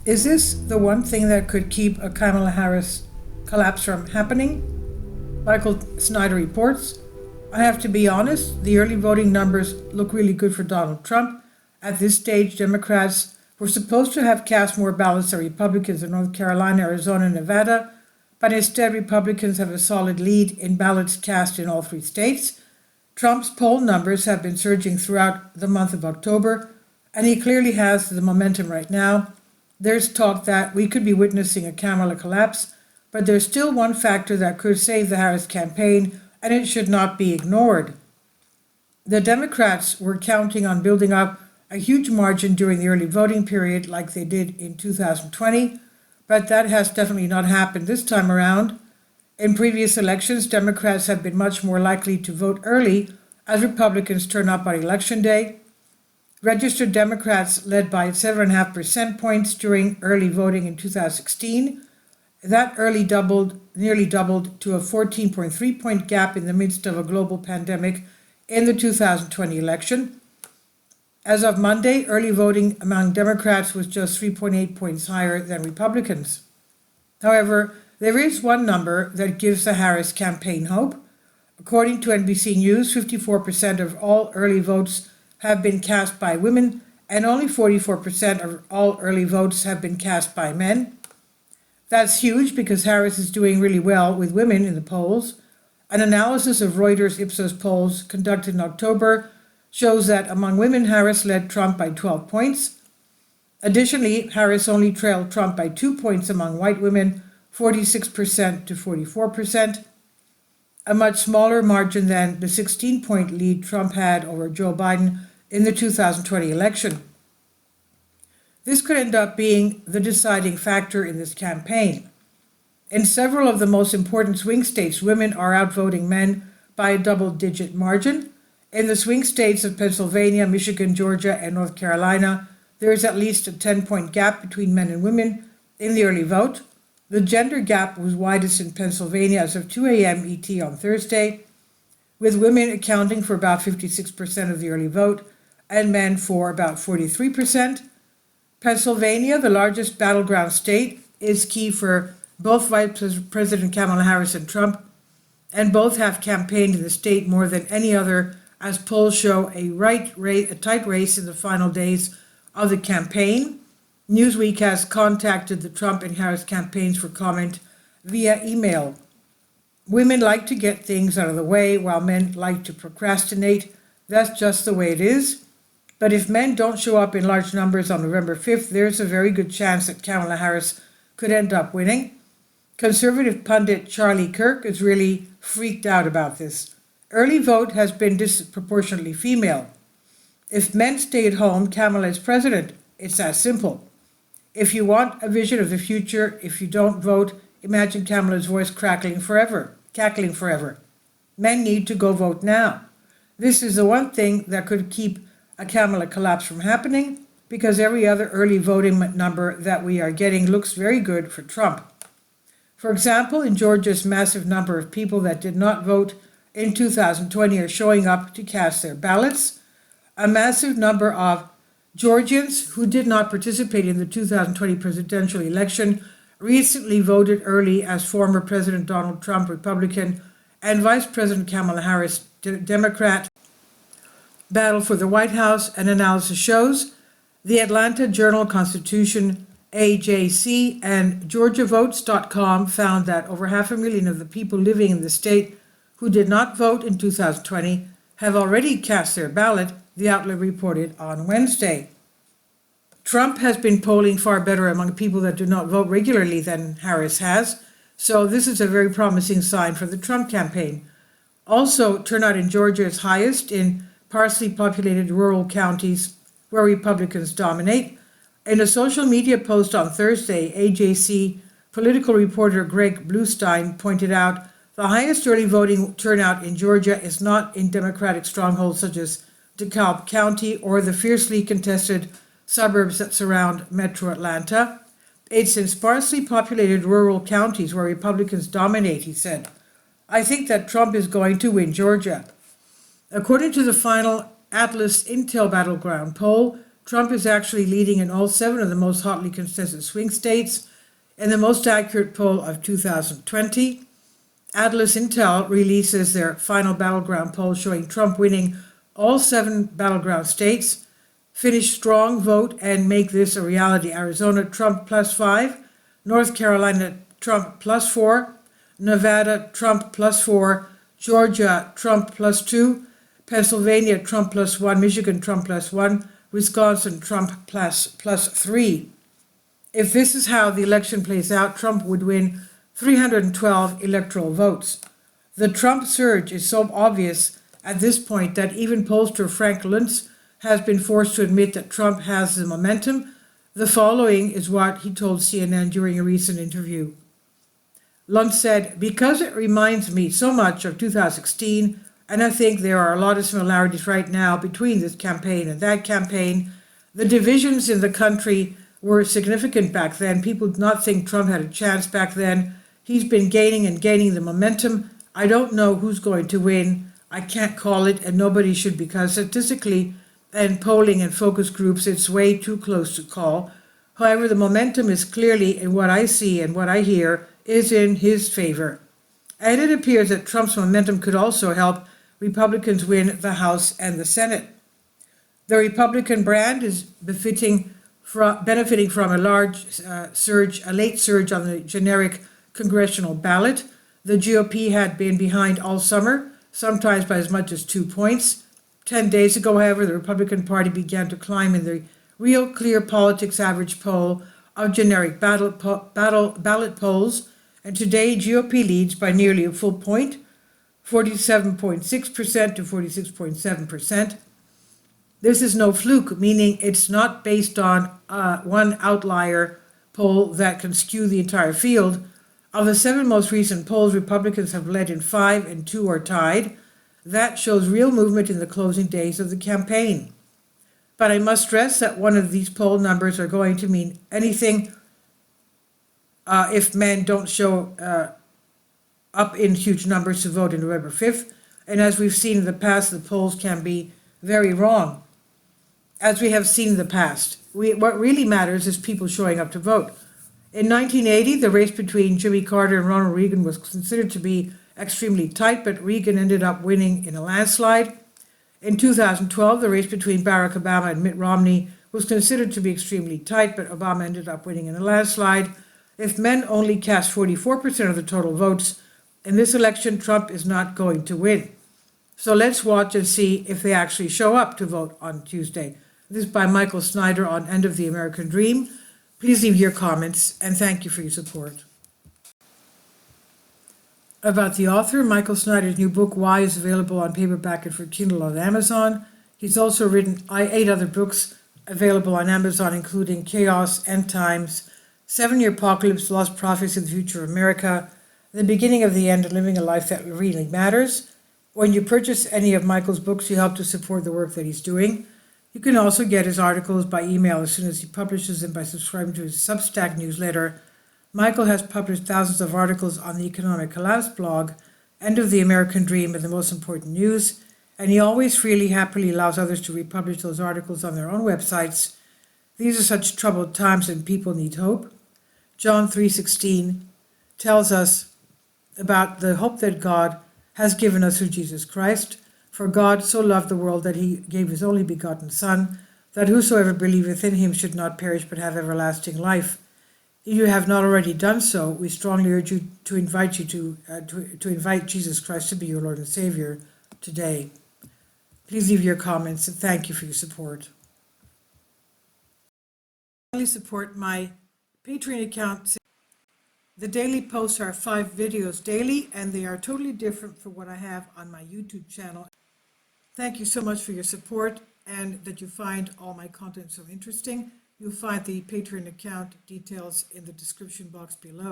Is this the one thing that could keep a Kamala Harris collapse from happening? Michael Snyder reports, I have to be honest, the early voting numbers look really good for Donald Trump. At this stage, Democrats were supposed to have cast more ballots than Republicans in North Carolina, Arizona, and Nevada, but instead Republicans have a solid lead in ballots cast in all three states. Trump's poll numbers have been surging throughout the month of October, and he clearly has the momentum right now. There's talk that we could be witnessing a Kamala collapse, but there's still one factor that could save the Harris campaign, and it should not be ignored. The Democrats were counting on building up a huge margin during the early voting period like they did in 2020, but that has definitely not happened this time around. In previous elections, Democrats have been much more likely to vote early as Republicans turn up on Election Day. Registered Democrats led by 7.5 percentage points during early voting in 2016. That nearly doubled to a 14.3-point gap in the midst of a global pandemic in the 2020 election. As of Monday, early voting among Democrats was just 3.8 points higher than Republicans. However, there is one number that gives the Harris campaign hope. According to NBC News, 54% of all early votes have been cast by women, and only 44% of all early votes have been cast by men. That's huge because Harris is doing really well with women in the polls. An analysis of Reuters Ipsos polls conducted in October shows that among women, Harris led Trump by 12 points. Additionally, Harris only trailed Trump by 2 points among white women, 46% to 44%, a much smaller margin than the 16-point lead Trump had over Joe Biden in the 2020 election. This could end up being the deciding factor in this campaign. In several of the most important swing states, women are outvoting men by a double-digit margin. In the swing states of Pennsylvania, Michigan, Georgia, and North Carolina, there is at least a 10-point gap between men and women in the early vote. The gender gap was widest in Pennsylvania as of 2 a.m. ET on Thursday, with women accounting for about 56% of the early vote and men for about 43%. Pennsylvania, the largest battleground state, is key for both Vice President Kamala Harris and Trump, and both have campaigned in the state more than any other, as polls show a tight race in the final days of the campaign. Newsweek has contacted the Trump and Harris campaigns for comment via email. Women like to get things out of the way while men like to procrastinate. That's just the way it is. But if men don't show up in large numbers on November 5th, there's a very good chance that Kamala Harris could end up winning. Conservative pundit Charlie Kirk is really freaked out about this. Early vote has been disproportionately female. If men stay at home, Kamala is president. It's that simple. If you want a vision of the future, if you don't vote, imagine Kamala's voice cackling forever. Men need to go vote now. This is the one thing that could keep a Kamala collapse from happening, because every other early voting number that we are getting looks very good for Trump. For example, in Georgia's massive number of people that did not vote in 2020 are showing up to cast their ballots. A massive number of Georgians who did not participate in the 2020 presidential election recently voted early as former President Donald Trump, Republican, and Vice President Kamala Harris, Democrat, battle for the White House. An analysis shows the Atlanta Journal-Constitution, AJC, and GeorgiaVotes.com found that over 500,000 of the people living in the state who did not vote in 2020 have already cast their ballot, the outlet reported on Wednesday. Trump has been polling far better among people that do not vote regularly than Harris has, so this is a very promising sign for the Trump campaign. Also, turnout in Georgia is highest in sparsely populated rural counties where Republicans dominate. In a social media post on Thursday, AJC political reporter Greg Bluestein pointed out the highest early voting turnout in Georgia is not in Democratic strongholds such as DeKalb County or the fiercely contested suburbs that surround Metro Atlanta. It's in sparsely populated rural counties where Republicans dominate, he said. I think that Trump is going to win Georgia. According to the final Atlas Intel Battleground poll, Trump is actually leading in all 7 of the most hotly contested swing states. In the most accurate poll of 2020, Atlas Intel releases their final battleground poll showing Trump winning all 7 battleground states. Finish strong, vote, and make this a reality. Arizona, Trump +5. North Carolina, Trump +4. Nevada, Trump +4. Georgia, Trump +2. Pennsylvania, Trump +1. Michigan, Trump +1. Wisconsin, Trump +3. If this is how the election plays out, Trump would win 312 electoral votes. The Trump surge is so obvious at this point that even pollster Frank Luntz has been forced to admit that Trump has the momentum. The following is what he told CNN during a recent interview. Luntz said, "Because it reminds me so much of 2016, and I think there are a lot of similarities right now between this campaign and that campaign. The divisions in the country were significant back then. People did not think Trump had a chance back then. He's been gaining and gaining the momentum. I don't know who's going to win. I can't call it, and nobody should, because statistically and polling and focus groups, it's way too close to call. However, the momentum is clearly, in what I see and what I hear, is in his favor." And it appears that Trump's momentum could also help Republicans win the House and the Senate. The Republican brand is benefiting from a late surge on the generic congressional ballot. The GOP had been behind all summer, sometimes by as much as 2 points. 10 days ago, however, the Republican Party began to climb in the Real Clear Politics average poll of generic ballot polls, and today GOP leads by nearly a full point, 47.6% to 46.7%. This is no fluke, meaning it's not based on one outlier poll that can skew the entire field. Of the 7 most recent polls, Republicans have led in 5 and 2 are tied. That shows real movement in the closing days of the campaign. But I must stress that one of these poll numbers are going to mean anything if men don't show up in huge numbers to vote on November 5th. And as we've seen in the past, the polls can be very wrong. As we have seen in the past, what really matters is people showing up to vote. In 1980, the race between Jimmy Carter and Ronald Reagan was considered to be extremely tight, but Reagan ended up winning in a landslide. In 2012, the race between Barack Obama and Mitt Romney was considered to be extremely tight, but Obama ended up winning in a landslide. If men only cast 44% of the total votes in this election, Trump is not going to win. So let's watch and see if they actually show up to vote on Tuesday. This is by Michael Snyder on End of the American Dream. Please leave your comments, and thank you for your support. About the author, Michael Snyder's new book, Why, is available on paperback and for Kindle on Amazon. He's also written 8 other books available on Amazon, including Chaos, End Times, 7-Year Apocalypse, Lost Prophets in the Future of America, The Beginning of the End, and Living a Life That Really Matters. When you purchase any of Michael's books, you help to support the work that he's doing. You can also get his articles by email as soon as he publishes them by subscribing to his Substack newsletter. Michael has published thousands of articles on the Economic Collapse blog, End of the American Dream, and the Most Important News, and he always freely, happily allows others to republish those articles on their own websites. These are such troubled times and people need hope. John 3:16 tells us about the hope that God has given us through Jesus Christ. For God so loved the world that he gave his only begotten Son, that whosoever believeth in him should not perish but have everlasting life. If you have not already done so, we strongly urge you to invite Jesus Christ to be your Lord and Savior today. Please leave your comments, and thank you for your support. Finally, support my Patreon account. The daily posts are 5 videos daily, and they are totally different from what I have on my YouTube channel. Thank you so much for your support and that you find all my content so interesting. You'll find the Patreon account details in the description box below.